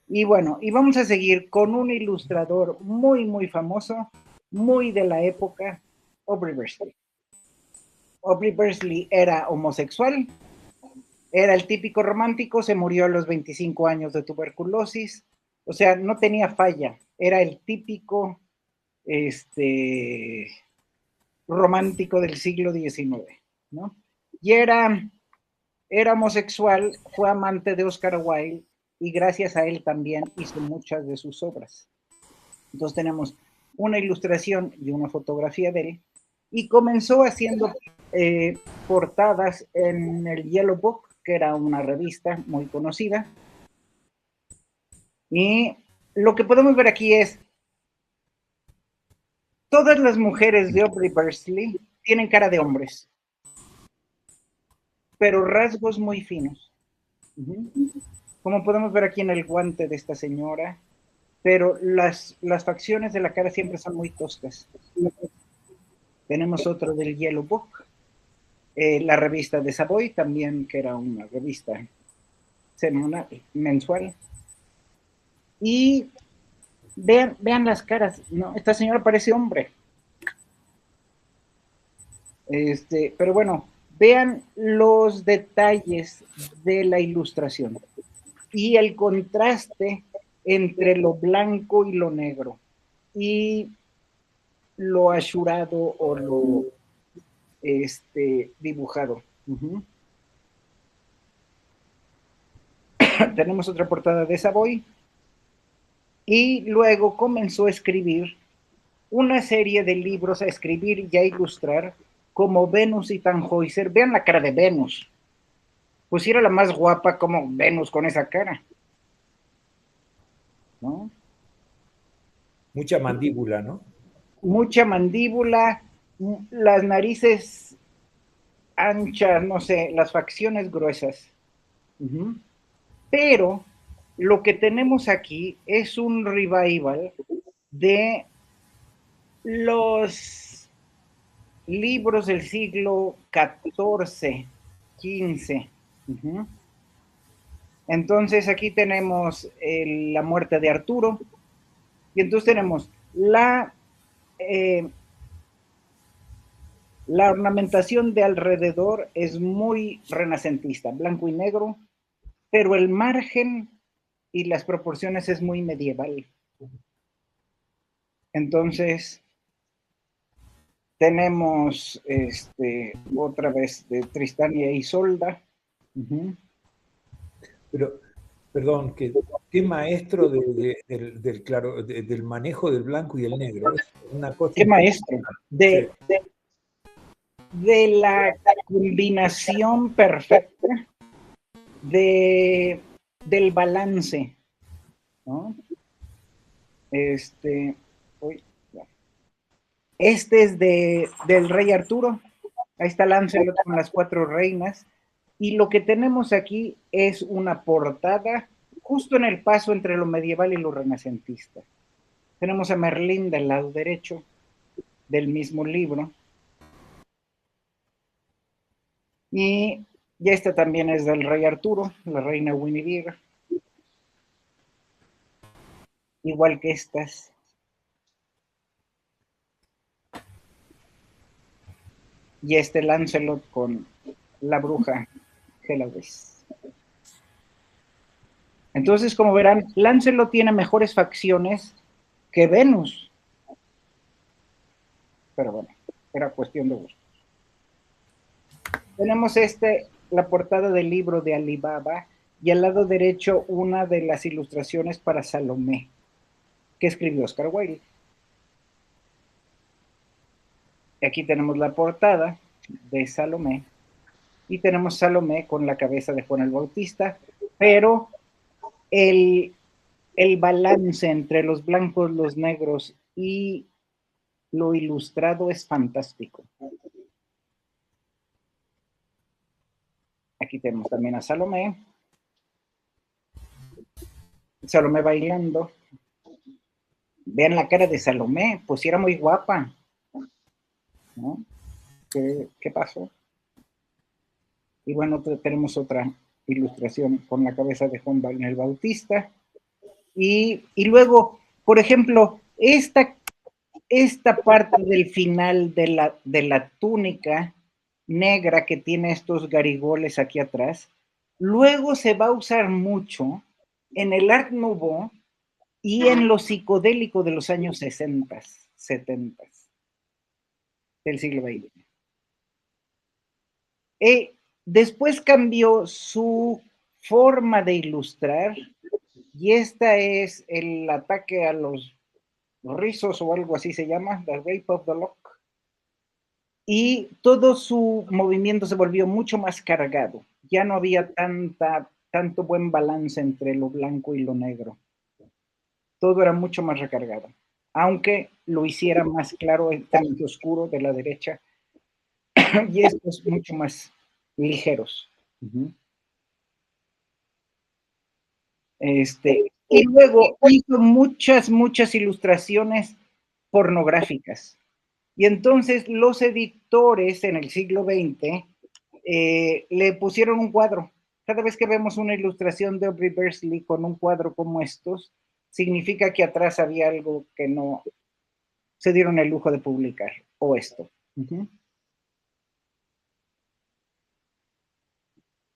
Y bueno, y vamos a seguir con un ilustrador muy, muy famoso, muy de la época, Aubrey Bursley. Aubrey Bursley era homosexual, era el típico romántico, se murió a los 25 años de tuberculosis, o sea, no tenía falla, era el típico este, romántico del siglo XIX, ¿no? Y era homosexual, fue amante de Oscar Wilde y gracias a él también hizo muchas de sus obras. Entonces tenemos una ilustración y una fotografía de él y comenzó haciendo portadas en el Yellow Book, que era una revista muy conocida. Y lo que podemos ver aquí es, todas las mujeres de Aubrey Bursley tienen cara de hombres, pero rasgos muy finos. Como podemos ver aquí en el guante de esta señora, pero las facciones de la cara siempre son muy toscas. Tenemos otro del Yellow Book, la revista de Savoy también, que era una revista semanal, mensual. Y vean las caras, ¿no? Esta señora parece hombre. Pero bueno, vean los detalles de la ilustración y el contraste entre lo blanco y lo negro y lo asurado o lo dibujado. Tenemos otra portada de Savoy y luego comenzó a escribir una serie de libros, a escribir y a ilustrar como Venus y Tannhäuser. Vean la cara de Venus. Pues era la más guapa como Venus con esa cara, ¿no? Mucha mandíbula, ¿no? Mucha mandíbula, las narices anchas, no sé, las facciones gruesas. Pero lo que tenemos aquí es un revival de los libros del siglo XIV, XV. Entonces aquí tenemos la muerte de Arturo y entonces tenemos la ornamentación de alrededor es muy renacentista, blanco y negro, pero el margen y las proporciones es muy medieval. Entonces, tenemos otra vez de Tristán y Isolda. Pero, perdón, qué maestro del manejo del blanco y el negro. Es una cosa Qué maestro. impresionante. Sí. De la combinación perfecta del balance, ¿no? Este, uy, es del rey Arturo. Ahí está Lancelot con las 4 reinas. Y lo que tenemos aquí es una portada justo en el paso entre lo medieval y lo renacentista. Tenemos a Merlín del lado derecho del mismo libro. Y esta también es del rey Arturo, la reina Guinevere. Igual que estas. Y Lancelot con la bruja Helavis. Entonces, como verán, Lancelot tiene mejores facciones que Venus. Pero bueno, era cuestión de gusto. Tenemos la portada del libro de Alibaba y al lado derecho una de las ilustraciones para Salomé, que escribió Oscar Wilde. Aquí tenemos la portada de Salomé y tenemos Salomé con la cabeza de Juan el Bautista, pero el, el balance entre los blancos, los negros y lo ilustrado es fantástico. Aquí tenemos también a Salomé bailando. Vean la cara de Salomé, pues sí era muy guapa, ¿no? ¿Qué pasó? Y bueno, tenemos otra ilustración con la cabeza de Juan el Bautista. Y luego, por ejemplo, esta parte del final de la túnica negra que tiene estos garigoles aquí atrás, luego se va a usar mucho en el Art Nouveau y en lo psicodélico de los años 60, 70 del siglo XX. Después cambió su forma de ilustrar y esta es el ataque a los rizos o algo así se llama, The Rape of the Lock. Y todo su movimiento se volvió mucho más cargado. Ya no había tanto buen balance entre lo blanco y lo negro. Todo era mucho más recargado. Aunque lo hiciera más claro el frente oscuro de la derecha y estos mucho más ligeros. Y luego hizo muchas ilustraciones pornográficas. Y entonces los editores en el siglo XX le pusieron un cuadro. Cada vez que vemos una ilustración de Aubrey Bursley con un cuadro como estos, significa que atrás había algo que no se dieron el lujo de publicar, o esto.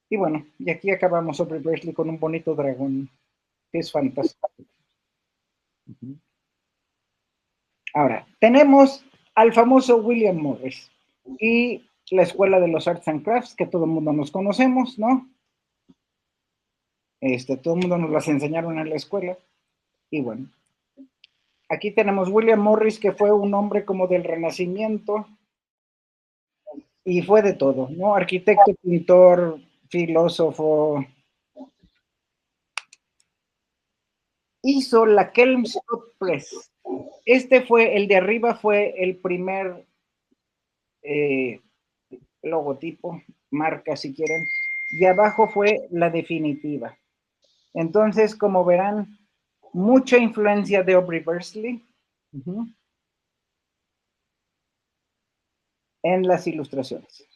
Y bueno, y aquí acabamos Aubrey Bursley con un bonito dragón, que es fantástico. Ahora, tenemos al famoso William Morris y la Escuela de los Arts and Crafts, que todo el mundo nos conocemos, ¿no? Todo el mundo nos las enseñaron en la escuela. Y bueno, aquí tenemos William Morris, que fue un hombre como del Renacimiento y fue de todo, ¿no? Arquitecto, pintor, filósofo. Hizo la Kelmscott Press. Fue, el de arriba fue el primer logotipo, marca si quieren, y abajo fue la definitiva. Entonces, como verán, mucha influencia de Aubrey Bursley en las ilustraciones.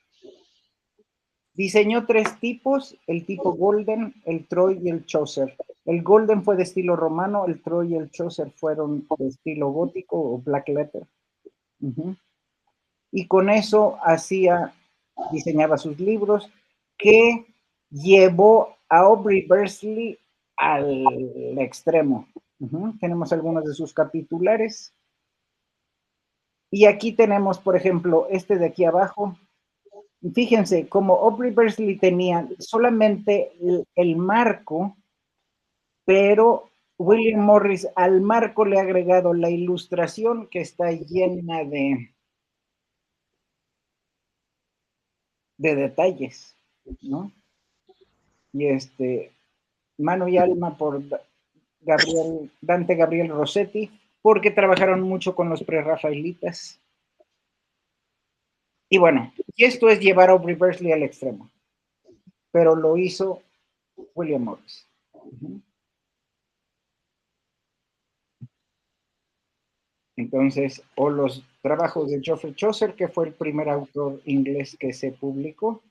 Diseñó 3 tipos, el tipo Golden, el Troy y el Chaucer. El Golden fue de estilo romano, el Troy y el Chaucer fueron de estilo gótico o black letter. Y con eso diseñaba sus libros, que llevó a Aubrey Bursley al extremo. Tenemos algunos de sus capitulares. Y aquí tenemos, por ejemplo, este de aquí abajo. Fíjense, como Aubrey Bursley tenía solamente el marco, pero William Morris al marco le ha agregado la ilustración que está llena de detalles, ¿no? Y Mano y Alma por Dante Gabriel Rossetti, porque trabajaron mucho con los prerrafaelitas. Y bueno, y esto es llevar a Aubrey Bursley al extremo, pero lo hizo William Morris. Entonces, o los trabajos de Geoffrey Chaucer, que fue el primer autor inglés que se publicó.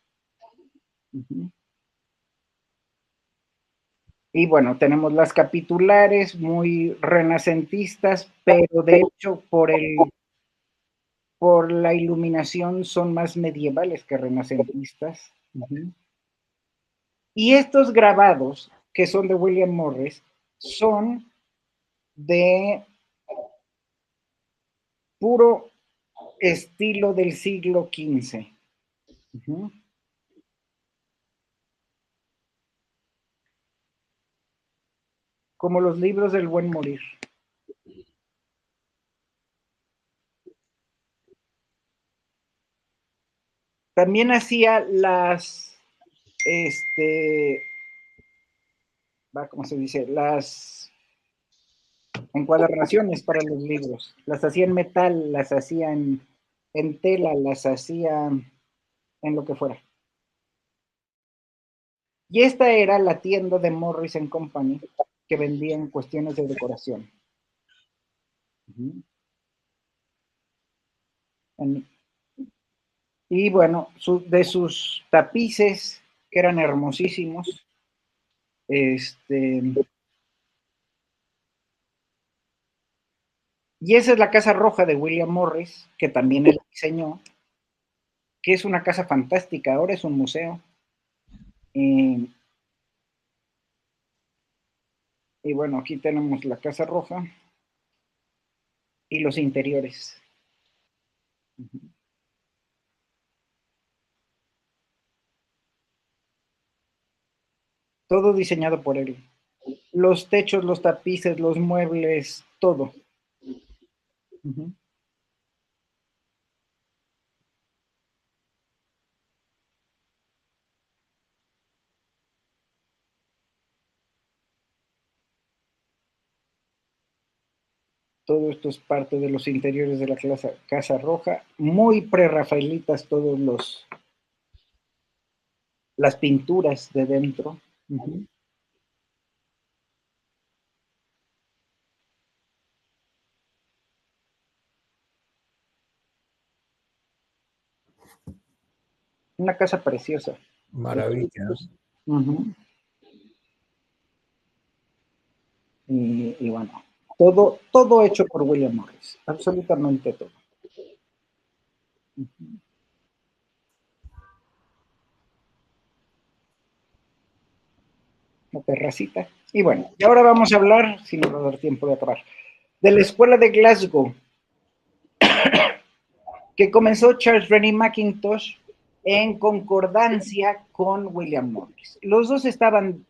Y bueno, tenemos las capitulares muy renacentistas, pero de hecho por la iluminación son más medievales que renacentistas. Y estos grabados, que son de William Morris, son de puro estilo del siglo XV. Como los libros del buen morir. También hacía las, ¿cómo se dice? Las encuadernaciones para los libros. Las hacía en metal, las hacía en tela, las hacía en lo que fuera. Y esta era la tienda de Morris & Company, que vendían cuestiones de decoración. Y bueno, de sus tapices, que eran hermosísimos, Y esa es la Casa Roja de William Morris, que también él diseñó, que es una casa fantástica, ahora es un museo. Eh, y bueno, aquí tenemos la Casa Roja y los interiores. Todo diseñado por él. Los techos, los tapices, los muebles, todo. Uh-huh. Todo esto es parte de los interiores de la Casa Roja, muy prerrafaelitas todos las pinturas de dentro. Uh-huh. Una casa preciosa. Maravilla, ¿no? Uh-huh. Y bueno, todo hecho por William Morris, absolutamente todo. Uh-huh. La terracita. Y bueno, y ahora vamos a hablar, si no va a dar tiempo de acabar, de la escuela de Glasgow, que comenzó Charles Rennie Mackintosh en concordancia con William Morris. Los dos estaban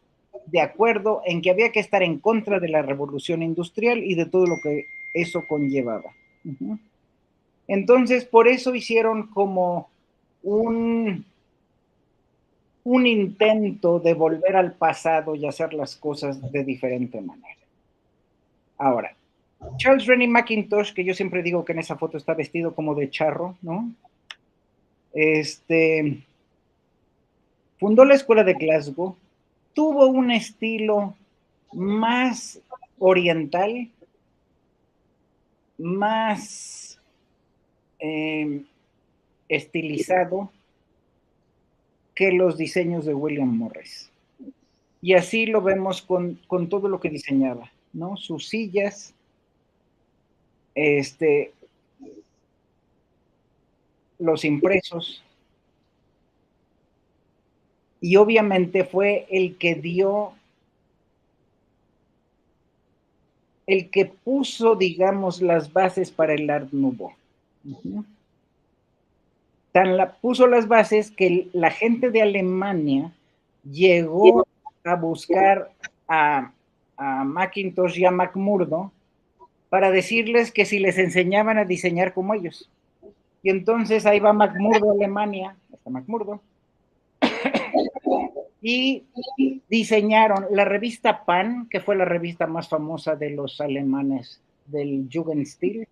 de acuerdo en que había que estar en contra de la revolución industrial y de todo lo que eso conllevaba. Uh-huh. Entonces, por eso hicieron como un intento de volver al pasado y hacer las cosas de diferente manera. Ahora, Charles Rennie Mackintosh, que yo siempre digo que en esa foto está vestido como de charro, ¿no? Fundó la escuela de Glasgow, tuvo un estilo más oriental, más estilizado que los diseños de William Morris. Y así lo vemos con todo lo que diseñaba, ¿no? Sus sillas, los impresos, y obviamente fue el que puso, digamos, las bases para el Art Nouveau. Uh-huh. Puso las bases que la gente de Alemania llegó a buscar a Mackintosh y a McMurdo para decirles que si les enseñaban a diseñar como ellos. Y entonces ahí va McMurdo a Alemania, hasta McMurdo, y diseñaron la revista Pan, que fue la revista más famosa de los alemanes del Jugendstil,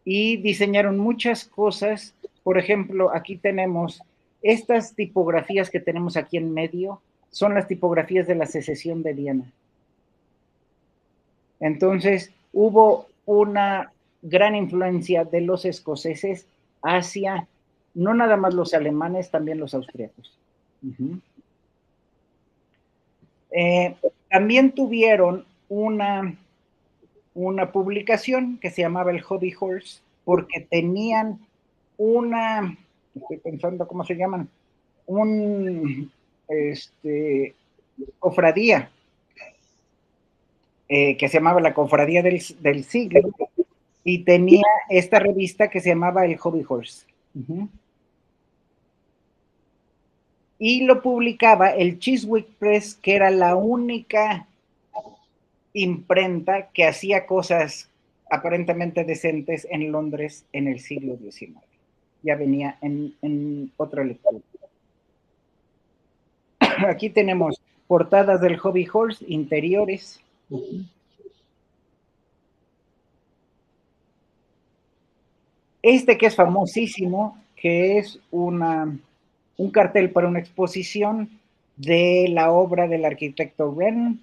y diseñaron muchas cosas. Por ejemplo, aquí tenemos estas tipografías que tenemos aquí en medio, son las tipografías de la Secesión de Viena. Entonces, hubo una gran influencia de los escoceses hacia, no nada más los alemanes, también los austríacos. Uh-huh. También tuvieron una publicación que se llamaba el Hobby Horse, porque tenían estoy pensando cómo se llaman, un cofradía, que se llamaba la Cofradía del Siglo, y tenía esta revista que se llamaba el Hobby Horse. Uh-huh. Y lo publicaba el Chiswick Press, que era la única imprenta que hacía cosas aparentemente decentes en Londres en el siglo XIX. Ya venía en otra lectura. Aquí tenemos portadas del Hobby Horse, interiores. Este que es famosísimo, que es un cartel para una exposición de la obra del arquitecto Wren,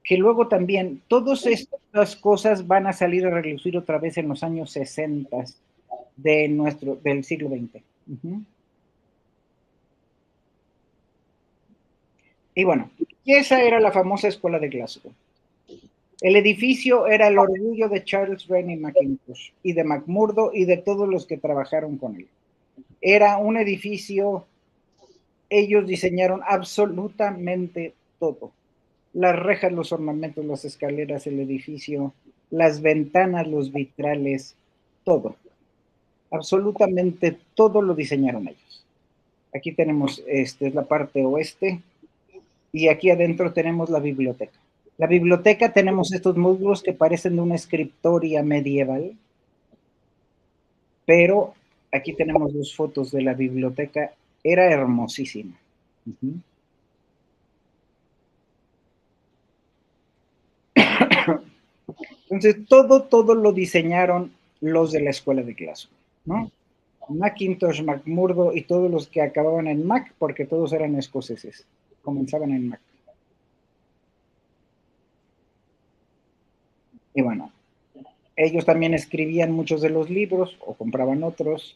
que luego también todas estas cosas van a salir a relucir otra vez en los años 60 del siglo XX. Uh-huh. Y bueno, esa era la famosa escuela de Glasgow. El edificio era el orgullo de Charles Rennie Mackintosh y de McMurdo y de todos los que trabajaron con él. Era un edificio, ellos diseñaron absolutamente todo. Las rejas, los ornamentos, las escaleras, el edificio, las ventanas, los vitrales, todo. Absolutamente todo lo diseñaron ellos. Aquí tenemos, es la parte oeste, y aquí adentro tenemos la biblioteca. La biblioteca tenemos estos musgos que parecen de una escritoria medieval, pero aquí tenemos dos fotos de la biblioteca. Era hermosísima. Entonces, todo lo diseñaron los de la escuela de Glasgow, ¿no? Mackintosh, McMurdo y todos los que acababan en Mac, porque todos eran escoceses, comenzaban en Mac. Y bueno, ellos también escribían muchos de los libros o compraban otros.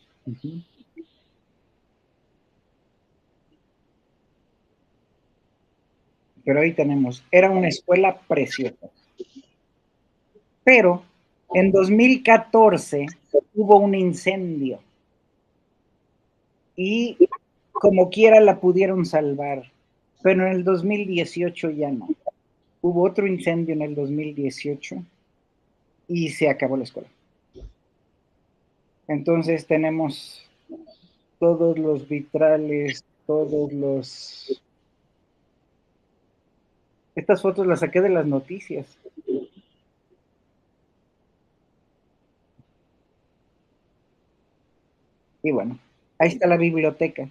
Pero ahí tenemos, era una escuela preciosa. Pero en 2014 hubo un incendio y como quiera la pudieron salvar, pero en el 2018 ya no. Hubo otro incendio en el 2018 y se acabó la escuela. Entonces tenemos todos los vitrales, todos los... Estas fotos las saqué de las noticias. Y bueno, ahí está la biblioteca.